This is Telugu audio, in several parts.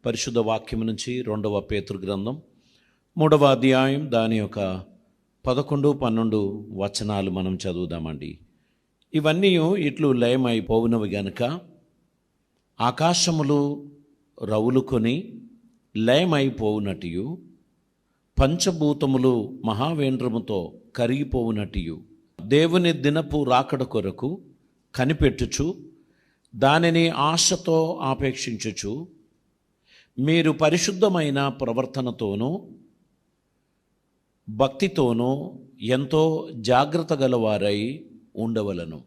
పరిశుద్ధ వాక్యం నుంచి 2వ పేతురు గ్రంథం 3వ అధ్యాయం దాని యొక్క 11, 12 వచనాలు మనం చదువుదామండి. ఇవన్నీ ఇట్లు లయమైపోవునవి గనుక ఆకాశములు రవులుకొని లయమైపోవునటియు పంచభూతములు మహావేంద్రముతో కరిగిపోవునటియు దేవుని దినపు రాకడ కొరకు కనిపెట్టుచు దానిని ఆశతో ఆపేక్షించుచు మీరు పరిశుద్ధమైన ప్రవర్తనతోనూ భక్తితోనూ ఎంతో జాగ్రత్త గలవారై ఉండవలను.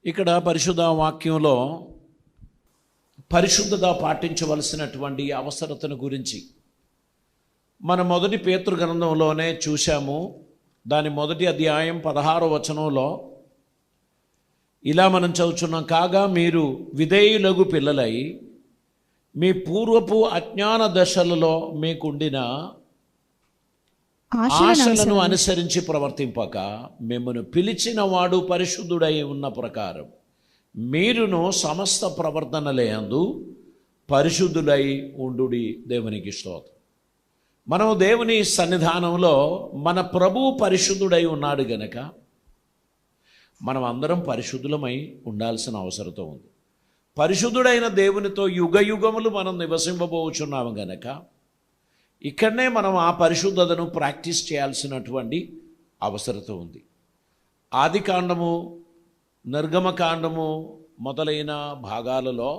ఇక్కడ పరిశుద్ధ వాక్యంలో పరిశుద్ధత పాటించవలసినటువంటి అవసరతను గురించి మన మొదటి పేతురు గ్రంథంలోనే చూశాము. దాని మొదటి అధ్యాయం 16వ వచనంలో ఇలా మనం చదువుచున్నాం. కాగా మీరు విధేయులగు పిల్లలై మీ పూర్వపు అజ్ఞాన దశలలో మీకుండిన ఆశలను అనుసరించి ప్రవర్తింపక మిమ్మల్ని పిలిచిన వాడు పరిశుద్ధుడై ఉన్న ప్రకారం మీరును సమస్త ప్రవర్తనలందు పరిశుద్ధులై ఉండుడి. దేవునికి స్తోత్రం. మనం దేవుని సన్నిధానంలో మన ప్రభువు పరిశుద్ధుడై ఉన్నాడు గనక మనం అందరం పరిశుద్ధులమై ఉండాల్సిన అవసరం ఉంది. పరిశుద్ధుడైన దేవునితో యుగ యుగములు మనం నివసింపబోచున్నాము గనక ఇక్కడనే మనం ఆ పరిశుద్ధతను ప్రాక్టీస్ చేయాల్సినటువంటి అవసరత ఉంది. ఆది కాండము, నిర్గమకాండము మొదలైన భాగాలలో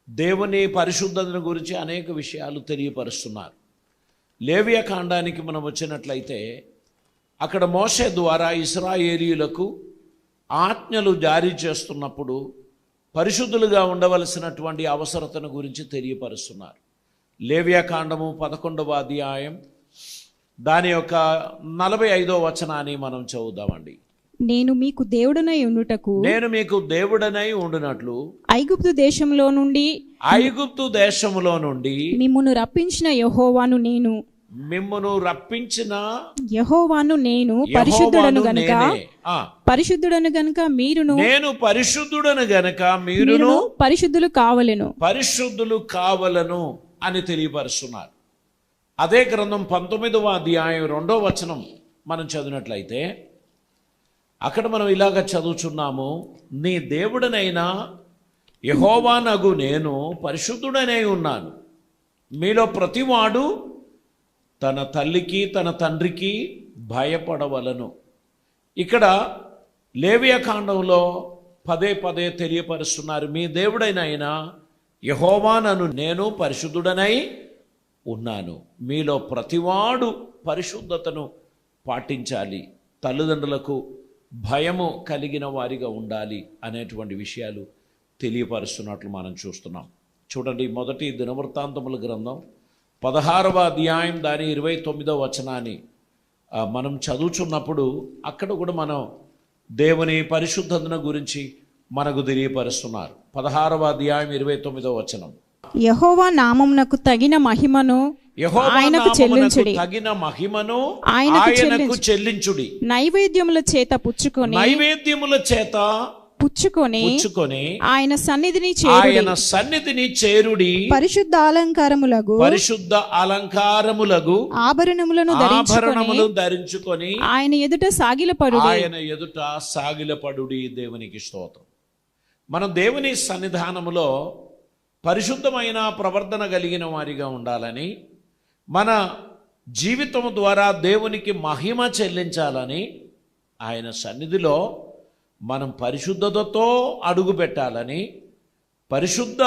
దేవుని పరిశుద్ధతను గురించి అనేక విషయాలు తెలియపరుస్తున్నారు. లేవియ కాండానికి మనం వచ్చినట్లయితే అక్కడ మోషే ద్వారా ఇశ్రాయేలీయులకు ఆజ్ఞలు జారీ చేస్తున్నప్పుడు పరిశుద్ధులుగా ఉండవలసినటువంటి అవసరతను గురించి తెలియపరుస్తున్నారు. లేవియ కాండము 11వ అధ్యాయం దాని యొక్క 45వ వచనాన్ని మనం చదువుదామండి. నేను మీకు దేవుడనై ఉండునట్లు ఐగుప్తు దేశంలో నుండి మిమ్మును రప్పించిన యెహోవాను నేను పరిశుద్ధుడను గనుక మీరును పరిశుద్ధులు కావలెను అని తెలియపరుస్తున్నారు. అదే గ్రంథం 19వ అధ్యాయం 2వ వచనం మనం చదివినట్లయితే అక్కడ మనం ఇలాగ చదువుచున్నాము. నీ దేవుడనైనా యెహోవానగు నేను పరిశుద్ధుడనై ఉన్నాను. మీలో ప్రతివాడు తన తల్లికి తన తండ్రికి భయపడవలను. ఇక్కడ లేవియ కాండంలో పదే పదే తెలియపరుస్తున్నారు. మీ దేవుడైన యెహోవానను నేను పరిశుద్ధుడనై ఉన్నాను. మీలో ప్రతివాడు పరిశుద్ధతను పాటించాలి, తల్లిదండ్రులకు భయము కలిగిన వారిగా ఉండాలి అనేటువంటి విషయాలు తెలియపరుస్తున్నట్లు మనం చూస్తున్నాం. చూడండి, మొదటి దినవృత్తాంతముల గ్రంథం 16వ అధ్యాయం దాని 29వ వచనాన్ని మనం చదువుచున్నప్పుడు అక్కడ కూడా మనం దేవుని పరిశుద్ధతను గురించి మనకు తెలియపరుస్తున్నారు. 16వ అధ్యాయం 29వ వచనం. యెహోవా నామమునకు తగిన మహిమను ఆయనకు చెల్లించుడి. నైవేద్యముల చేత పుచ్చుకొని ఆయన సన్నిధిని చేరుడి. పరిశుద్ధ అలంకారములగు ఆభరణములను ధరించుకొని ఆయన ఎదుట సాగిలపడుడి. దేవునికి స్తోత్రం. మనం దేవుని సన్నిధానములో పరిశుద్ధమైన ప్రవర్తన కలిగిన వారిగా ఉండాలని, మన జీవితం ద్వారా దేవునికి మహిమ చెల్లించాలని, ఆయన సన్నిధిలో మనం పరిశుద్ధతతో అడుగు పెట్టాలని, పరిశుద్ధ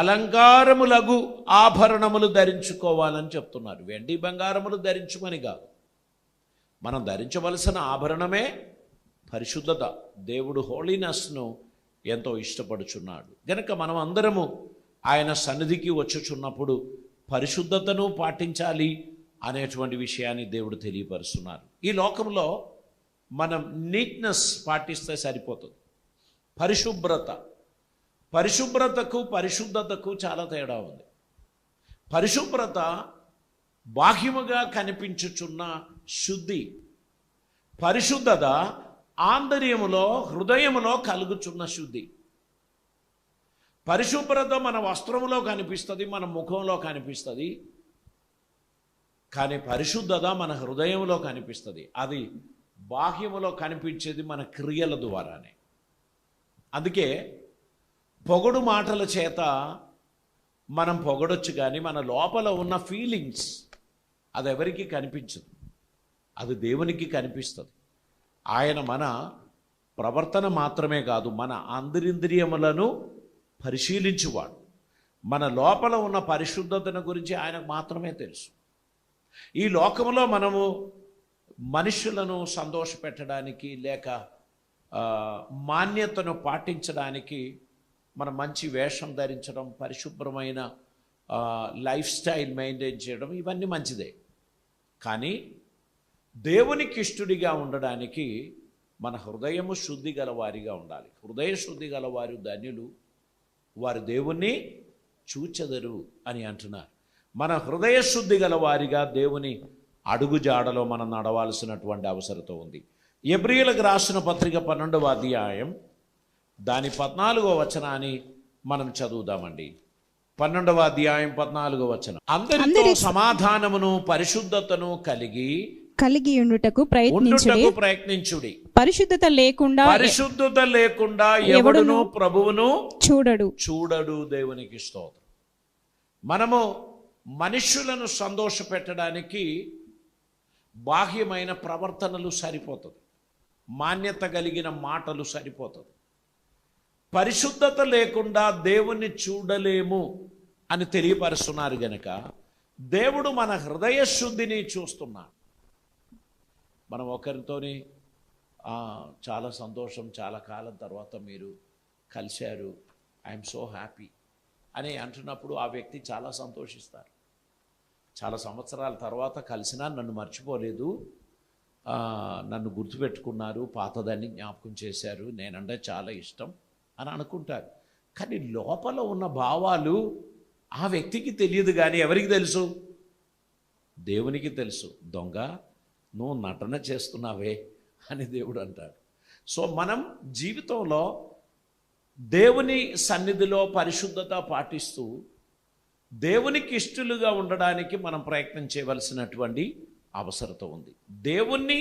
అలంకారములగు ఆభరణములు ధరించుకోవాలని చెప్తున్నారు. వెండి బంగారములు ధరించుమని కాదు, మనం ధరించవలసిన ఆభరణమే పరిశుద్ధత. దేవుడు హోలీనెస్ను ఎంతో ఇష్టపడుచున్నాడు గనక మనం అందరము ఆయన సన్నిధికి వచ్చుచున్నప్పుడు పరిశుద్ధతను పాటించాలి అనేటువంటి విషయాన్ని దేవుడు తెలియపరుస్తున్నారు. ఈ లోకంలో మనం నీట్నెస్ పాటిస్తే సరిపోతుంది. పరిశుభ్రతకు పరిశుద్ధతకు చాలా తేడా ఉంది. పరిశుభ్రత బాహ్యముగా కనిపించుచున్న శుద్ధి, పరిశుద్ధత ఆంతర్యములో హృదయములో కలుగుచున్న శుద్ధి. పరిశుభ్రత మన వస్త్రంలో కనిపిస్తుంది, మన ముఖంలో కనిపిస్తుంది, కానీ పరిశుద్ధత మన హృదయంలో కనిపిస్తుంది. అది బాహ్యములో కనిపించేది మన క్రియల ద్వారానే. అందుకే పొగడు మాటల చేత మనం పొగడొచ్చు, కానీ మన లోపల ఉన్న ఫీలింగ్స్ అది ఎవరికి కనిపించదు, అది దేవునికి కనిపిస్తుంది. ఆయన మన ప్రవర్తన మాత్రమే కాదు, మన అంతరింద్రియములను పరిశీలించువాడు. మన లోపల ఉన్న పరిశుద్ధతను గురించి ఆయనకు మాత్రమే తెలుసు. ఈ లోకంలో మనము మనుషులను సంతోషపెట్టడానికి లేక మాన్యతను పాటించడానికి మనం మంచి వేషం ధరించడం, పరిశుభ్రమైన లైఫ్ స్టైల్ మెయింటైన్ చేయడం, ఇవన్నీ మంచిదే. కానీ దేవునికి ఇష్టడిగా ఉండడానికి మన హృదయము శుద్ధి గలవారిగా ఉండాలి. హృదయ శుద్ధి గలవారు ధన్యులు, వారు దేవుణ్ణి చూచెదరు అని అంటున్నారు. మన హృదయ శుద్ధి గలవారిగా దేవుని అడుగుజాడలో మనం నడవాల్సినటువంటి అవసరత ఉంది. ఎబ్రీయులకు రాసిన పత్రిక 12వ అధ్యాయం దాని 14వ వచనాన్ని మనం చదువుదామండి. 12వ అధ్యాయం 14వ వచనం. అందరితో సమాధానమును పరిశుద్ధతను కలిగి ఉండుటకు ప్రయత్నించుడి. పరిశుద్ధత లేకుండా ఎవడును ప్రభువును చూడడు. దేవునికి స్తోత్రం. మనము మనుషులను సంతోషపెట్టడానికి బాహ్యమైన ప్రవర్తనలు సరిపోతుంది, మాన్యత కలిగిన మాటలు సరిపోతుంది. పరిశుద్ధత లేకుండా దేవుణ్ణి చూడలేము అని తెలియపరుస్తున్నారు గనక దేవుడు మన హృదయ శుద్ధిని చూస్తున్నాడు. మనం ఒకరితోని చాలా సంతోషం, చాలా కాలం తర్వాత మీరు కలిశారు, ఐఎమ్ సో హ్యాపీ అని అంటున్నప్పుడు ఆ వ్యక్తి చాలా సంతోషిస్తారు. చాలా సంవత్సరాల తర్వాత కలిసినా నన్ను మర్చిపోలేదు, నన్ను గుర్తుపెట్టుకున్నారు, పాతదాన్ని జ్ఞాపకం చేశారు, నేనంటే చాలా ఇష్టం అని అనుకుంటారు. కానీ లోపల ఉన్న భావాలు ఆ వ్యక్తికి తెలియదు, కానీ ఎవరికి తెలుసు? దేవునికి తెలుసు. దొంగ, నువ్వు నటన చేస్తున్నావే అని దేవుడు అంటాడు. సో మనం జీవితంలో దేవుని సన్నిధిలో పరిశుద్ధత పాటిస్తూ దేవునికి ఇష్టలుగా ఉండడానికి మనం ప్రయత్నం చేయవలసినటువంటి అవసరత ఉంది. దేవుణ్ణి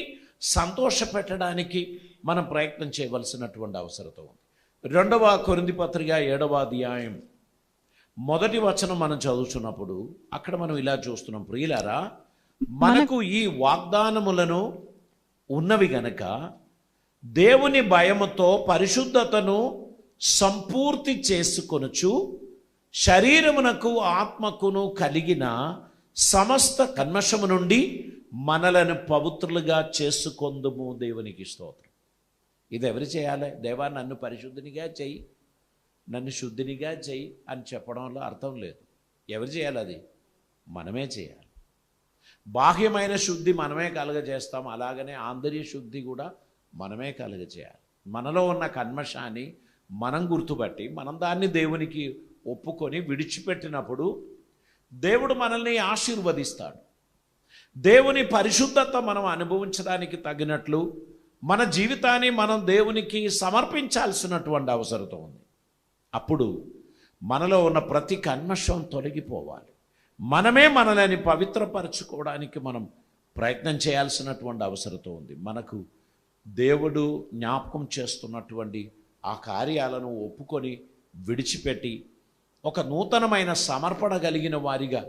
సంతోషపెట్టడానికి మనం ప్రయత్నం చేయవలసినటువంటి అవసరత ఉంది. 2వ కొరింథీ పత్రిక 7వ అధ్యాయం 1వ వచనం మనం చదువుతున్నప్పుడు అక్కడ మనం ఇలా చూస్తున్నాం. ప్రియులారా, మనకు ఈ వాగ్దానములను ఉన్నవి గనక దేవుని భయముతో పరిశుద్ధతను సంపూర్తి చేసుకొనుచు శరీరమునకు ఆత్మకును కలిగిన సమస్త కల్మషము నుండి మనలను పవిత్రులుగా చేసుకొందుము. దేవునికి స్తోత్రం. ఇది ఎవరు చేయాలి? దేవా, నన్ను పరిశుద్ధినిగా చెయ్యి, నన్ను శుద్ధినిగా చెయ్యి అని చెప్పడంలో అర్థం లేదు. ఎవరు చేయాలి? అది మనమే చేయాలి. బాహ్యమైన శుద్ధి మనమే కలుగజేస్తాం, అలాగనే ఆంతర్య శుద్ధి కూడా మనమే కలుగజేయాలి. మనలో ఉన్న కల్మషాన్ని మనం గుర్తుపట్టి మనం దాన్ని దేవునికి ఒప్పుకొని విడిచిపెట్టినప్పుడు దేవుడు మనల్ని ఆశీర్వదిస్తాడు. దేవుని పరిశుద్ధత మనం అనుభవించడానికి తగినట్లు మన జీవితాన్ని మనం దేవునికి సమర్పించాల్సినటువంటి అవసరం ఉంది. అప్పుడు మనలో ఉన్న ప్రతి కల్మషం తొలగిపోవాలి. మనమే మనల్ని పవిత్రపరచుకోవడానికి మనం ప్రయత్నం చేయాల్సినటువంటి అవసరం ఉంది. మనకు దేవుడు జ్ఞాపకం చేస్తున్నటువంటి ఆ కార్యాలను ఒప్పుకొని విడిచిపెట్టి ఒక నూతనమైన సమర్పణ కలిగిన వారిగా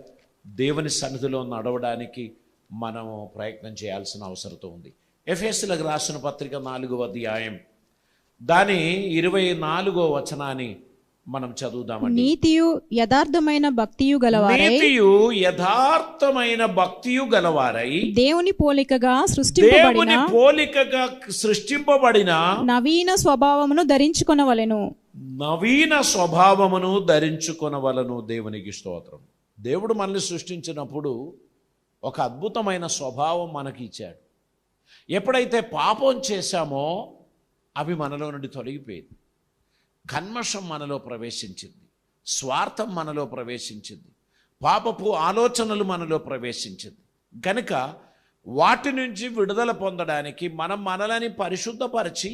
దేవుని సన్నిధిలో నడవడానికి మనము ప్రయత్నం చేయాల్సిన అవసరం ఉంది. ఎఫెసీయులకు రాసిన పత్రిక 4వ అధ్యాయం దాని 24వ వచనాన్ని మనం చదువుదామండి. నీతియు యథార్థమైన భక్తియు గలవారై దేవుని పోలికగా సృష్టింపబడిన నవీన స్వభావమును ధరించుకొనవలెను. దేవునికి స్తోత్రం. దేవుడు మనల్ని సృష్టించినప్పుడు ఒక అద్భుతమైన స్వభావం మనకి ఇచ్చాడు. ఎప్పుడైతే పాపం చేశామో అవి మనలో నుండి తొలగిపోయింది. కల్మషం మనలో ప్రవేశించింది, స్వార్థం మనలో ప్రవేశించింది, పాపపు ఆలోచనలు మనలో ప్రవేశించింది. కనుక వాటి నుంచి విడుదల పొందడానికి మనం మనలని పరిశుద్ధపరిచి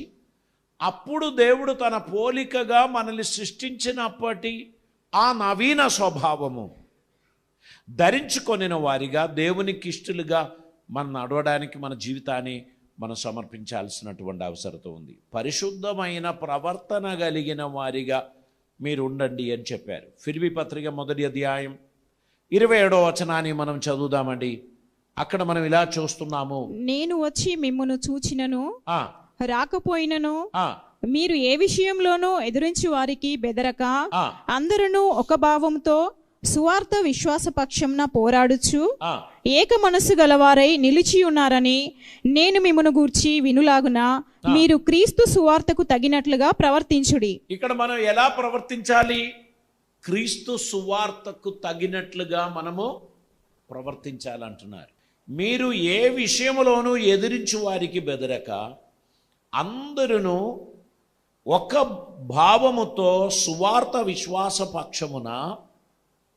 అప్పుడు దేవుడు తన పోలికగా మనల్ని సృష్టించినప్పటి ఆ నవీన స్వభావము ధరించుకొనిన వారిగా దేవునికి ఇష్టలుగా మనం నడవడానికి మన జీవితాన్ని మనం సమర్పించాల్సినటువంటి అవసరం ఉంది. పరిశుద్ధమైన ప్రవర్తన కలిగిన వారిగా మీరు ఉండండి అని చెప్పారు. ఫిలిప్పీ పత్రిక 1వ అధ్యాయం 27వ వచనాన్ని మనం చదువుదామండి. అక్కడ మనం ఇలా చూస్తున్నాము, నేను వచ్చి మిమ్మును చూచినను ఆ రాకపోయినను ఆ మీరు ఏ విషయంలోనూ ఎదురించి వారికి బెదరక ఆ అందరూ ఒక భావంతో సువార్త విశ్వాస పక్షంన పోరాడుచు ఆ ఏక మనస్సు గలవారై నిలిచి ఉన్నారని నేను మిమ్మును గూర్చి వినులాగున మీరు క్రీస్తు సువార్తకు తగినట్లుగా ప్రవర్తించుడి. ఇక్కడ మనం ఎలా ప్రవర్తించాలి? క్రీస్తు సువార్తకు తగినట్లుగా మనము ప్రవర్తించాలంటున్నారు. మీరు ఏ విషయంలోనూ ఎదిరించు వారికి బెదరక అందరూ ఒక భావముతో సువార్త విశ్వాస పక్షమున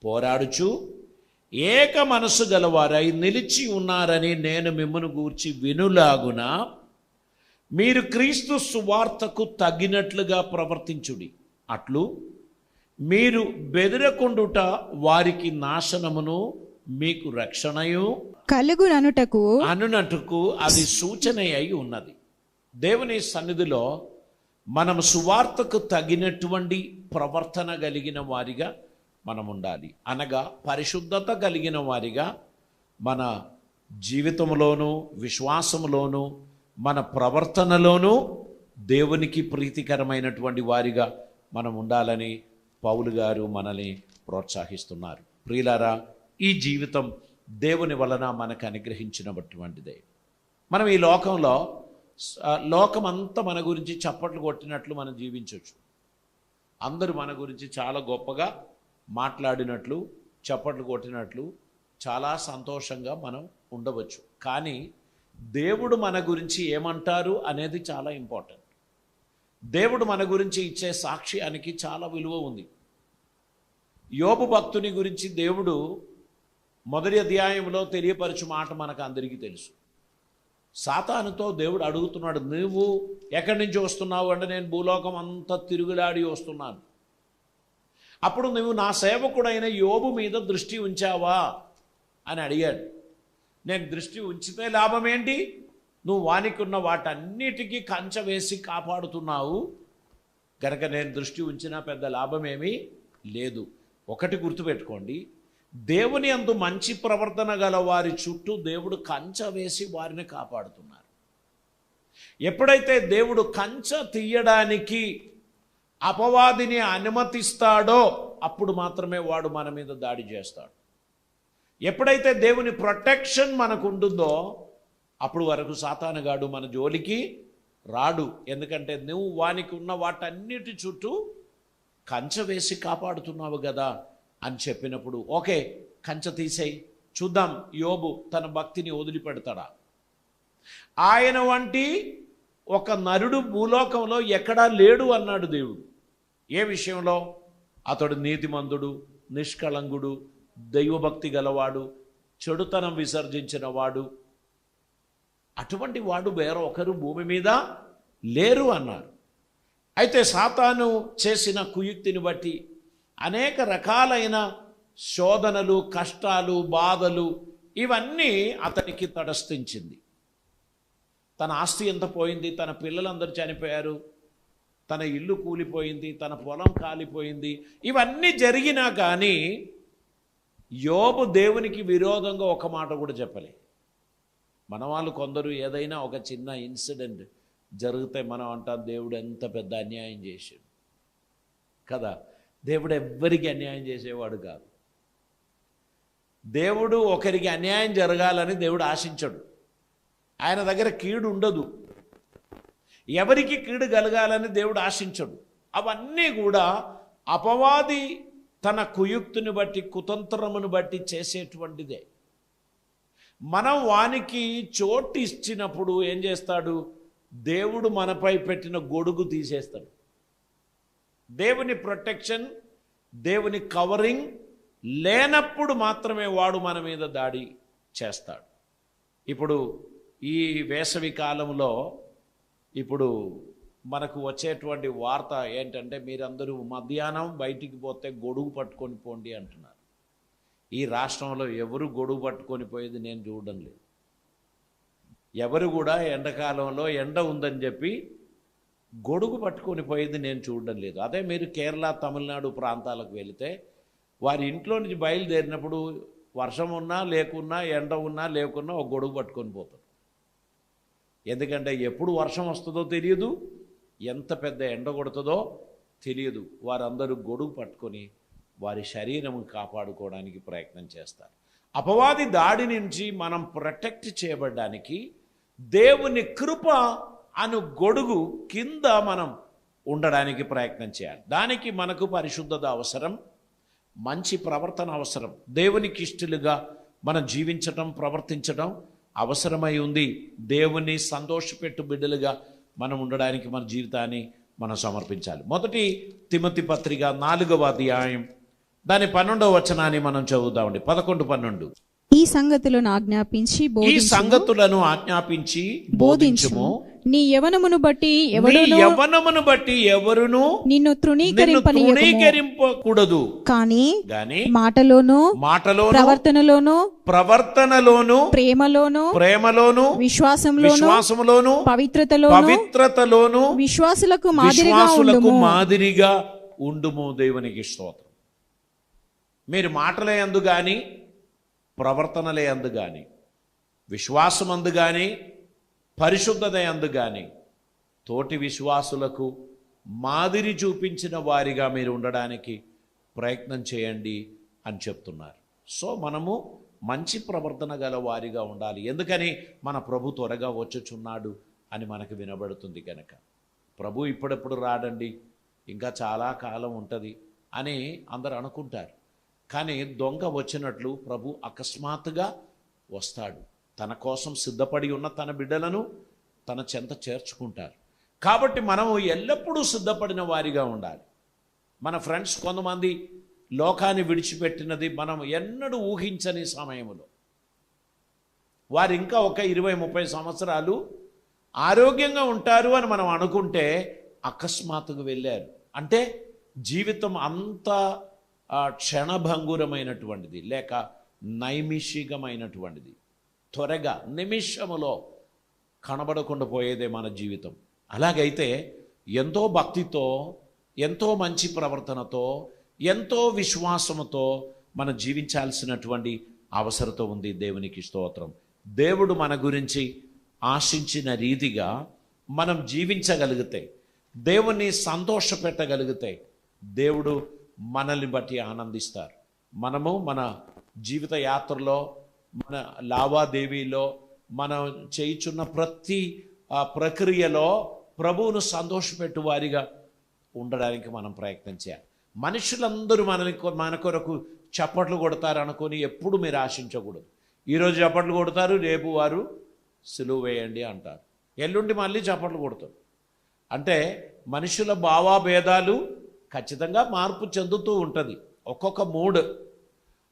పోరాడుచు ఏక మనస్సు గలవారై నిలిచి ఉన్నారని నేను మిమ్మును గూర్చి వినులాగున మీరు క్రీస్తు సువార్తకు తగినట్లుగా ప్రవర్తించుడి. అట్లు మీరు బెదరకుండుట వారికి నాశనమును మీకు రక్షణయు అనునట్టుకు అది సూచన అయి ఉన్నది. దేవుని సన్నిధిలో మనం సువార్తకు తగినటువంటి ప్రవర్తన కలిగిన వారిగా మనం ఉండాలి. అనగా పరిశుద్ధత కలిగిన వారిగా మన జీవితంలోనూ విశ్వాసంలోనూ మన ప్రవర్తనలోనూ దేవునికి ప్రీతికరమైనటువంటి వారిగా మనం ఉండాలని పౌలు గారు మనల్ని ప్రోత్సహిస్తున్నారు. ప్రియులారా, ఈ జీవితం దేవుని వలన మనకు అనుగ్రహించినటువంటిదే. మనం ఈ లోకంలో లోకమంతా మన గురించి చప్పట్లు కొట్టినట్లు మనం జీవించవచ్చు. అందరూ మన గురించి చాలా గొప్పగా మాట్లాడినట్లు చప్పట్లు కొట్టినట్లు చాలా సంతోషంగా మనం ఉండవచ్చు. కానీ దేవుడు మన గురించి ఏమంటారు అనేది చాలా ఇంపార్టెంట్. దేవుడు మన గురించి ఇచ్చే సాక్ష్యానికి చాలా విలువ ఉంది. యోబు భక్తుని గురించి దేవుడు 1వ అధ్యాయంలో తెలియపరచు మాట మనకు అందరికీ తెలుసు. సాతానుతో దేవుడు అడుగుతున్నాడు, నువ్వు ఎక్కడి నుంచి వస్తున్నావు అంటే నేను భూలోకం అంతా తిరుగులాడి వస్తున్నాను. అప్పుడు నువ్వు నా సేవకుడైన యోబు మీద దృష్టి ఉంచావా అని అడిగాడు. నేను దృష్టి ఉంచితే లాభం ఏంటి? నువ్వు వానికి ఉన్న వాటన్నిటికీ కంచె వేసి కాపాడుతున్నావు గనక నేను దృష్టి ఉంచినా పెద్ద లాభమేమీ లేదు. ఒకటి గుర్తుపెట్టుకోండి, దేవుని యందు మంచి ప్రవర్తన గల వారి చుట్టూ దేవుడు కంచె వేసి వారిని కాపాడుతున్నారు. ఎప్పుడైతే దేవుడు కంచె తీయడానికి అపవాదిని అనుమతిస్తాడో అప్పుడు మాత్రమే వాడు మన మీద దాడి చేస్తాడు. ఎప్పుడైతే దేవుని ప్రొటెక్షన్ మనకు ఉంటుందో అప్పుడు వరకు సాతానుగాడు మన జోలికి రాడు. ఎందుకంటే నువ్వు వానికి ఉన్న వాటన్నిటి చుట్టూ కంచె వేసి కాపాడుతున్నావు కదా అని చెప్పినప్పుడు ఓకే, కంచె తీసేయి, చూద్దాం యోబు తన భక్తిని వదిలిపెడతాడా. ఆయన వంటి ఒక నరుడు భూలోకంలో ఎక్కడా లేడు అన్నాడు దేవుడు. ఏ విషయంలో? అతడు నీతిమంతుడు, నిష్కళంకుడు, దైవభక్తి గలవాడు, చెడుతనం విసర్జించిన వాడు, అటువంటి వాడు వేరొకరు భూమి మీద లేరు అన్నారు. అయితే సాతాను చేసిన కుయుక్తిని బట్టి అనేక రకాలైన శోధనలు, కష్టాలు, బాధలు ఇవన్నీ అతనికి తటస్థించింది. తన ఆస్తి ఎంత పోయింది, తన పిల్లలందరూ చనిపోయారు, తన ఇల్లు కూలిపోయింది, తన పొలం కాలిపోయింది. ఇవన్నీ జరిగినా కానీ యోబు దేవునికి విరోధంగా ఒక మాట కూడా చెప్పలే. మన వాళ్ళు కొందరు ఏదైనా ఒక చిన్న ఇన్సిడెంట్ జరిగితే మనం అంటాం దేవుడు ఎంత పెద్ద అన్యాయం చేశాడు కదా. దేవుడు ఎవ్వరికి అన్యాయం చేసేవాడు కాదు. దేవుడు ఒకరికి అన్యాయం జరగాలని దేవుడు ఆశించడు. ఆయన దగ్గర కీడు ఉండదు. ఎవరికి కీడు కలగాలని దేవుడు ఆశించడు. అవన్నీ కూడా అపవాది తన కుయుక్తిని బట్టి, కుతంత్రమును బట్టి చేసేటువంటిదే. మనం వానికి చోటు ఇచ్చినప్పుడు ఏం చేస్తాడు? దేవుడు మనపై పెట్టిన గొడుగు తీసేస్తాడు. దేవుని ప్రొటెక్షన్, దేవుని కవరింగ్ లేనప్పుడు మాత్రమే వాడు మన మీద దాడి చేస్తాడు. ఇప్పుడు ఈ వేసవి కాలంలో ఇప్పుడు మనకు వచ్చేటువంటి వార్త ఏంటంటే మీరందరూ మధ్యాహ్నం బయటికి పోతే గొడుగు పట్టుకొని పోండి అంటున్నారు. ఈ రాష్ట్రంలో ఎవరు గొడుగు పట్టుకొని పోయేది నేను చూడడం లేదు. ఎవరు కూడా ఎండాకాలంలో ఎండ ఉందని చెప్పి గొడుగు పట్టుకొని పోయేది నేను చూడడం లేదు. అదే మీరు కేరళ, తమిళనాడు ప్రాంతాలకు వెళితే వారి ఇంట్లో నుంచి బయలుదేరినప్పుడు వర్షం ఉన్నా లేకున్నా, ఎండ ఉన్నా లేకున్నా ఒక గొడుగు పట్టుకొని పోతారు. ఎందుకంటే ఎప్పుడు వర్షం వస్తుందో తెలియదు, ఎంత పెద్ద ఎండ కొడుతుందో తెలియదు. వారందరూ గొడుగు పట్టుకొని వారి శరీరం కాపాడుకోవడానికి ప్రయత్నం చేస్తారు. అపవాది దాడి నుంచి మనం ప్రొటెక్ట్ చేయబడడానికి దేవుని కృప అను గొడుగు కింద మనం ఉండడానికి ప్రయత్నం చేయాలి. దానికి మనకు పరిశుద్ధత అవసరం, మంచి ప్రవర్తన అవసరం, దేవునికి ఇష్టలుగా మనం జీవించటం, ప్రవర్తించటం అవసరమై ఉంది. దేవుని సంతోషపెట్టు బిడ్డలుగా మనం ఉండడానికి మన జీవితాన్ని మనం సమర్పించాలి. మొదటి తిమోతి పత్రిక 4వ అధ్యాయం దాని 12వ వచనాన్ని మనం చదువుదామండి. 11-12. ఈ సంగతులను ఆజ్ఞాపించి ఈ సంగతులను ఆజ్ఞాపించి బోధించుము. నీ యవనమును బట్టి ఎవరును నిన్ను తృణీకరింపకూడదు. కానీ గాని మాటలోను ప్రవర్తనలోను ప్రేమలోను విశ్వాసములోను పవిత్రతలోను విశ్వాసులకు మాదిరిగా ఉండుము. దేవునికి స్తోత్రం. మీరు మాటలే అందు గాని, ప్రవర్తనలే అందు గాని, విశ్వాసం అందు గాని, పరిశుద్ధత అందు గాని తోటి విశ్వాసులకు మాదిరి చూపించిన వారిగా మీరు ఉండడానికి ప్రయత్నం చేయండి అని చెప్తున్నారు. సో మనము మంచి ప్రవర్తన గల వారిగా ఉండాలి. ఎందుకని? మన ప్రభు త్వరగా వచ్చుచున్నాడు అని మనకు వినబడుతుంది కనుక. ప్రభు ఇప్పుడెప్పుడు రాడండి, ఇంకా చాలా కాలం ఉంటుంది అని అందరు అనుకుంటారు. కానీ దొంగ వచ్చినట్లు ప్రభు అకస్మాత్తుగా వస్తాడు. తన కోసం సిద్ధపడి ఉన్న తన బిడ్డలను తన చెంత చేర్చుకుంటారు. కాబట్టి మనము ఎల్లప్పుడూ సిద్ధపడిన వారిగా ఉండాలి. మన ఫ్రెండ్స్ కొంతమంది లోకాన్ని విడిచిపెట్టినది మనం ఎన్నడూ ఊహించని సమయంలో వారు ఇంకా ఒక 20-30 సంవత్సరాలు ఆరోగ్యంగా ఉంటారు అని మనం అనుకుంటే అకస్మాత్తుగా వెళ్ళారు. అంటే జీవితం అంత క్షణభంగురమైనటువంటిది, లేక నైమిషికమైనటువంటిది. త్వరగా నిమిషములో కనబడకుండా పోయేదే మన జీవితం. అలాగైతే ఎంతో భక్తితో, ఎంతో మంచి ప్రవర్తనతో, ఎంతో విశ్వాసముతో మనం జీవించాల్సినటువంటి అవసరత ఉంది. దేవునికి స్తోత్రం. దేవుడు మన గురించి ఆశించిన రీతిగా మనం జీవించగలిగితే, దేవుణ్ణి సంతోషపెట్టగలిగితే దేవుడు మనల్ని బట్టి ఆనందిస్తారు. మనము మన జీవిత యాత్రలో, మన లావాదేవీలో, మనం చేయుచున్న ప్రతి ప్రక్రియలో ప్రభువును సంతోషపెట్టు వారిగా ఉండడానికి మనం ప్రయత్నం చేయాలి. మనుషులందరూ మన కొరకు చప్పట్లు కొడతారు అనుకొని ఎప్పుడు మీరు ఆశించకూడదు. ఈరోజు చప్పట్లు కొడతారు, రేపు వారు సిలువ వేయండి అంటారు, ఎల్లుండి మళ్ళీ చప్పట్లు కొడతారు. అంటే మనుషుల భావాభేదాలు ఖచ్చితంగా మార్పు చెందుతూ ఉంటుంది. ఒక్కొక్క మూడ్,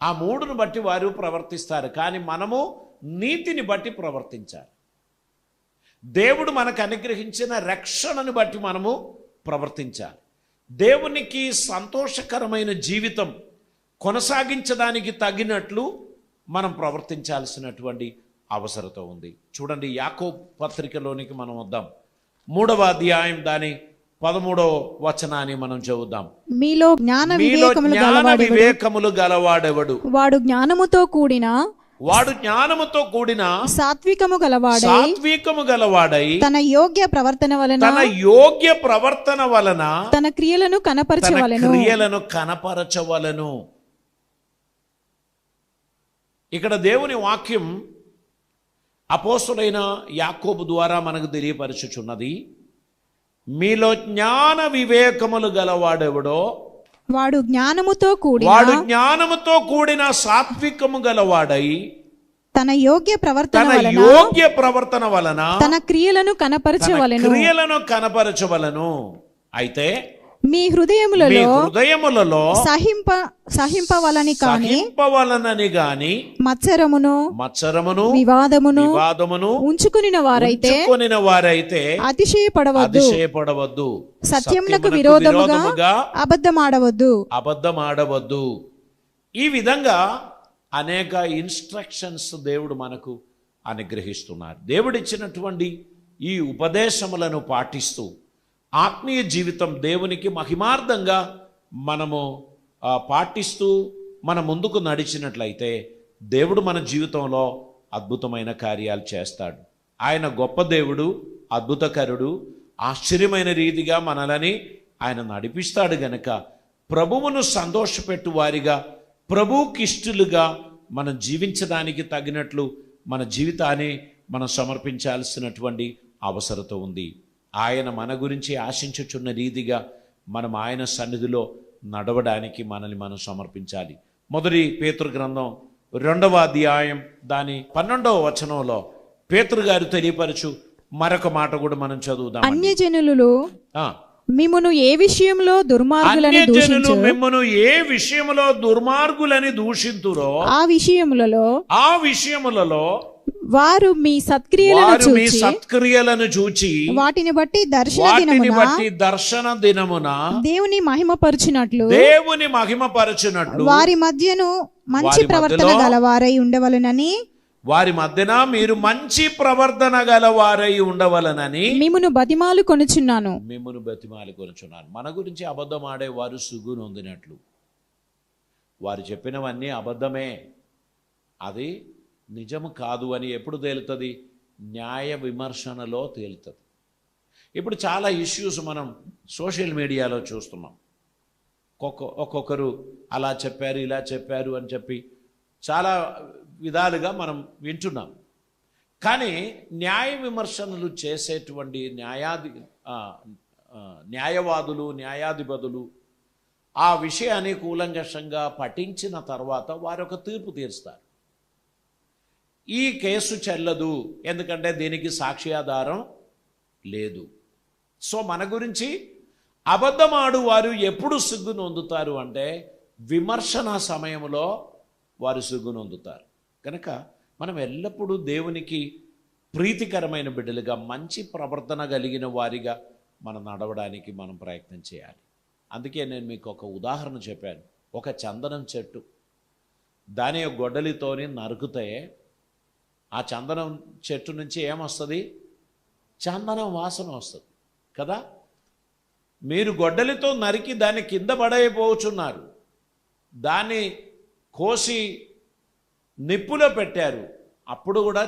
ఆ మూడును బట్టి వారు ప్రవర్తిస్తారు. కానీ మనము నీతిని బట్టి ప్రవర్తించాలి. దేవుడు మనకు అనుగ్రహించిన రక్షణను బట్టి మనము ప్రవర్తించాలి. దేవునికి సంతోషకరమైన జీవితం కొనసాగించడానికి తగినట్లు మనం ప్రవర్తించాల్సినటువంటి అవసరత ఉంది. చూడండి, యాకోబు పత్రికలోనికి మనం వద్దాం. 3వ అధ్యాయం దాని 13వ వచనాన్ని మనం చదువుదాం. మీలో జ్ఞాన వివేకములు గలవాడెవడు? వాడు జ్ఞానముతో కూడిన సాత్వికము గలవాడై తన యోగ్య ప్రవర్తన వలన తన క్రియలను కనపరచవలెను. ఇక్కడ దేవుని వాక్యం అపోస్తులైన యాకోబు ద్వారా మనకు తెలియపరచుచున్నది. మీలో జ్ఞాన వివేకములు గలవాడెవడో వాడు జ్ఞానముతో కూడిన సాత్వికము గలవాడై తన యోగ్య ప్రవర్తన వలన తన క్రియలను కనపరచవలెను. అయితే మీ మీ హృదయములలో హృదయములలో సహింపవలని సహింపవలనని గాని మత్సరమును వివాదమును ఉంచుకునిన వారైతే అతిశయపడవద్దు. సత్యమునకు విరోధముగా అబద్ధమాడవద్దు. ఈ విధంగా అనేక ఇన్స్ట్రక్షన్స్ దేవుడు మనకు అనుగ్రహిస్తున్నారు. దేవుడిచ్చినటువంటి ఈ ఉపదేశములను పాటిస్తూ ఆత్మీయ జీవితం దేవునికి మహిమార్థంగా మనము పాటిస్తూ మన ముందుకు నడిచినట్లయితే దేవుడు మన జీవితంలో అద్భుతమైన కార్యాలు చేస్తాడు. ఆయన గొప్ప దేవుడు, అద్భుతకరుడు, ఆశ్చర్యమైన రీతిగా మనలని ఆయన నడిపిస్తాడు గనక ప్రభువును సంతోషపెట్టు వారిగా, ప్రభువుకిష్టులుగా మనం జీవించడానికి తగినట్లు మన జీవితాన్ని మనం సమర్పించాల్సినటువంటి అవసరత ఉంది. ఆయన మన గురించి ఆశించుచున్న రీతిగా మనం ఆయన సన్నిధిలో నడవడానికి మనల్ని మనం సమర్పించాలి. మొదటి పేతురు గ్రంథం 2వ అధ్యాయం దాని 12వ వచనంలో పేతురు గారు తెలియపరచు మరొక మాట కూడా మనం చదువుదాం. అన్యజనులు మిమ్మును ఏ విషయంలో దుర్మార్గులని దూషింతురో ఆ విషయములలో వారు మీ సత్క్రియలను చూచి వాటిని బట్టి దర్శన దినమున దేవుని మహిమపరచునట్లు వారి మధ్యను మంచి ప్రవర్తన గలవారై ఉండవలెనని వారి మధ్యన మీరు మంచి ప్రవర్తన గలవారై ఉండవలనని మిమ్మును బతిమాలు కొనుచున్నాను. మన గురించి అబద్ధం ఆడే వారు సుగు నొందినట్లు. వారు చెప్పినవన్నీ అబద్ధమే, అది నిజము కాదు అని ఎప్పుడు తేలుతుంది? న్యాయ విమర్శనలో తేలుతుంది. ఇప్పుడు చాలా ఇష్యూస్ మనం సోషల్ మీడియాలో చూస్తున్నాం. ఒక్కొక్కరు అలా చెప్పారు, ఇలా చెప్పారు అని చెప్పి చాలా విధాలుగా మనం వింటున్నాం. కానీ న్యాయ విమర్శనలు చేసేటువంటి న్యాయవాదులు, న్యాయాధిపతులు ఆ విషయాన్ని కూలంకషంగా పఠించిన తర్వాత వారు ఒక తీర్పు తీరుస్తారు. ఈ కేసు చెల్లదు, ఎందుకంటే దీనికి సాక్ష్యాధారం లేదు. సో మన గురించి అబద్ధమాడు వారు ఎప్పుడు సిగ్గు నొందుతారు అంటే విమర్శన సమయంలో వారు సిగ్గు నొందుతారు. కనుక మనం ఎల్లప్పుడూ దేవునికి ప్రీతికరమైన బిడ్డలుగా, మంచి ప్రవర్తన కలిగిన వారిగా మనం నడవడానికి మనం ప్రయత్నం చేయాలి. అందుకే నేను మీకు ఒక ఉదాహరణ చెప్పాను. ఒక చందనం చెట్టు, దాని గొడ్డలితోని నరుకుతే ఆ చందనం చెట్టు నుంచి ఏమొస్తుంది? చందనం వాసన వస్తుంది కదా. మీరు గొడ్డలితో నరికి దాన్ని కింద పడైపోతున్నారు, దాన్ని కోసి నిప్పులో పెట్టారు, అప్పుడు కూడా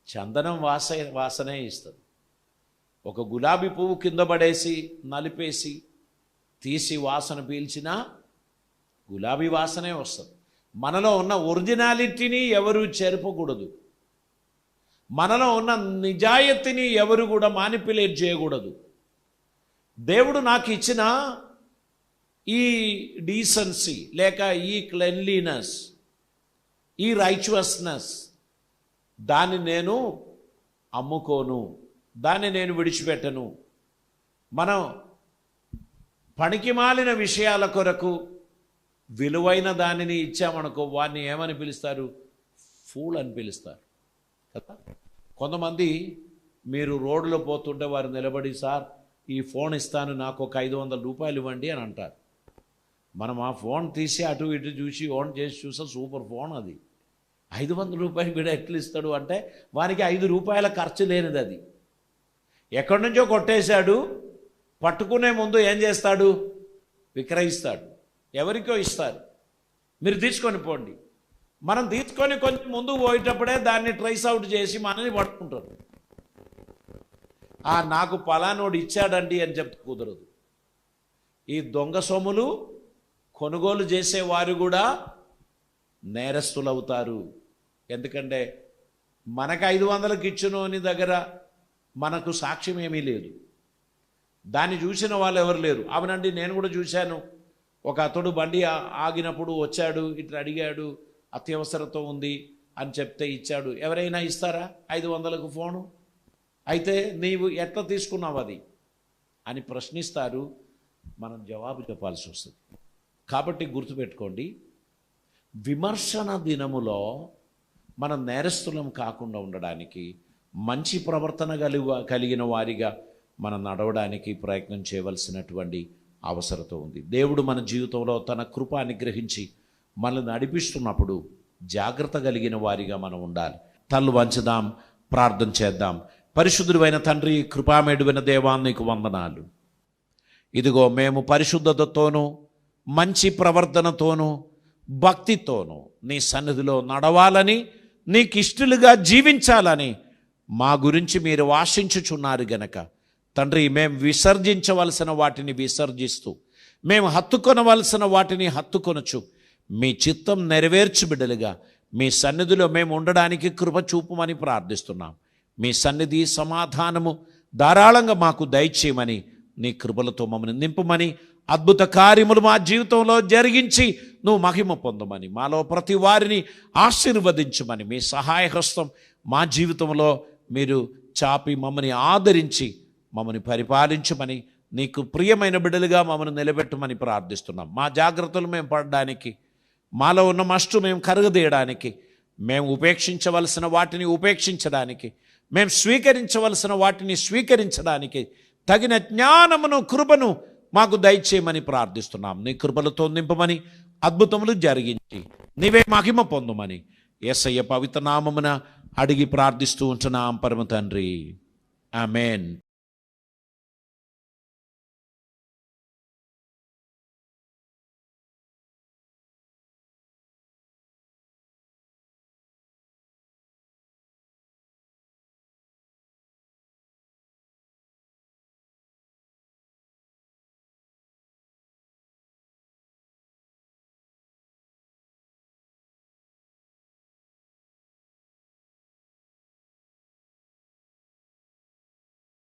చందనం వాసనే ఇస్తుంది. ఒక గులాబీ పువ్వు కింద పడేసి నలిపేసి తీసి వాసన పీల్చినా గులాబీ వాసనే వస్తుంది. మనలో ఉన్న ఒరిజినాలిటీని ఎవరు చెరపకూడదు, మనలో ఉన్న నిజాయితీని ఎవరు కూడా మానిపులేట్ చేయకూడదు. దేవుడు నాకు ఇచ్చిన ఈ డీసెన్సీ లేక ఈ క్లెన్లీనెస్, ఈ రైచువస్నెస్, దాన్ని నేను అమ్ముకోను, దాన్ని నేను విడిచిపెట్టను. మనం పనికిమాలిన విషయాల కొరకు విలువైన దానిని ఇచ్చామనుకో, వారిని ఏమని పిలుస్తారు? ఫూల్ అని పిలుస్తారు కదా. కొంతమంది మీరు రోడ్లో పోతుంటే వారు నిలబడి, సార్ ఈ ఫోన్ ఇస్తాను, నాకు ఒక 500 రూపాయలు ఇవ్వండి అని అంటారు. మనం ఆ ఫోన్ తీసి అటు ఇటు చూసి ఆన్ చేసి చూసా, సూపర్ ఫోన్ అది, 500 రూపాయలు కూడా ఎట్లు ఇస్తాడు అంటే వానికి 5 రూపాయల ఖర్చు లేనిది అది. ఎక్కడి నుంచో కొట్టేశాడు, పట్టుకునే ముందు ఏం చేస్తాడు? విక్రయిస్తాడు, ఎవరికో ఇస్తారు, మీరు తీసుకొని పోండి. మనం తీసుకొని కొంచెం ముందుకు పోయేటప్పుడే దాన్ని ట్రైస్ అవుట్ చేసి మనని పట్టుకుంటారు. నాకు పలానోడు ఇచ్చాడండి అని చెప్తే కుదరదు. ఈ దొంగ సొమ్ములు కొనుగోలు చేసేవారు కూడా నేరస్తులు అవుతారు. ఎందుకంటే మనకు 500కి ఇచ్చినోని దగ్గర మనకు సాక్ష్యం ఏమీ లేదు, దాన్ని చూసిన వాళ్ళు ఎవరు లేరు. అవునండి, నేను కూడా చూశాను, ఒక అతడు బండి ఆగినప్పుడు వచ్చాడు, ఇట్లా అడిగాడు, అత్యవసరత ఉంది అని చెప్తే ఇచ్చాడు. ఎవరైనా ఇస్తారా 500కు ఫోను? అయితే నీవు ఎట్లా తీసుకున్నావు అది అని ప్రశ్నిస్తారు. మనం జవాబు చెప్పాల్సి వస్తుంది. కాబట్టి గుర్తుపెట్టుకోండి, విమర్శన దినములో మనం నేరస్తులం కాకుండా ఉండడానికి, మంచి ప్రవర్తన కలిగిన వారిగా మనం నడవడానికి ప్రయత్నం చేయవలసినటువంటి అవసరత ఉంది. దేవుడు మన జీవితంలో తన కృప అనుగ్రహించి మనల్ని నడిపిస్తున్నప్పుడు జాగ్రత్త కలిగిన వారిగా మనం ఉండాలి. తల్లు వంచుదాం, ప్రార్థన చేద్దాం. పరిశుద్ధుడైన తండ్రి, కృపామేడువైన దేవా, నీకు వందనాలు. ఇదిగో మేము పరిశుద్ధతతోనూ మంచి ప్రవర్తనతోనూ భక్తితోనూ నీ సన్నిధిలో నడవాలని, నీకు ఇష్టలుగా జీవించాలని మా గురించి మీరు ఆశించుచున్నారు గనక తండ్రి, మేము విసర్జించవలసిన వాటిని విసర్జిస్తూ, మేము హత్తుకొనవలసిన వాటిని హత్తుకొనచ్చు మీ చిత్తం నెరవేర్చు బిడ్డలుగా మీ సన్నిధిలో మేము ఉండడానికి కృప చూపుమని ప్రార్థిస్తున్నాం. మీ సన్నిధి సమాధానము ధారాళంగా మాకు దయచేయమని, నీ కృపలతో మమ్మల్ని నింపుమని, అద్భుత కార్యములు మా జీవితంలో జరిగించి నువ్వు మహిమ పొందమని, మాలో ప్రతి వారిని ఆశీర్వదించమని, మీ సహాయ హస్తం మా జీవితంలో మీరు చాపి మమ్మల్ని ఆదరించి మమ్మల్ని పరిపాలించమని, నీకు ప్రియమైన బిడ్డలుగా మమ్మల్ని నిలబెట్టమని ప్రార్థిస్తున్నాం. మా జాగ్రత్తలు మేము పడడానికి, మాలో ఉన్న మస్టు మేము కరుగదీయడానికి, మేము ఉపేక్షించవలసిన వాటిని ఉపేక్షించడానికి, మేము స్వీకరించవలసిన వాటిని స్వీకరించడానికి తగిన జ్ఞానమును, కృపను మాకు దయచేయమని ప్రార్థిస్తున్నాం. నీ కృపలతో నింపమని, అద్భుతములు జరిగించి నీవే మహిమ పొందుమని యేసయ్య పవిత్ర నామమున అడిగి ప్రార్థిస్తూ ఉంటున్నాం పరమ తండ్రి. ఆమేన్.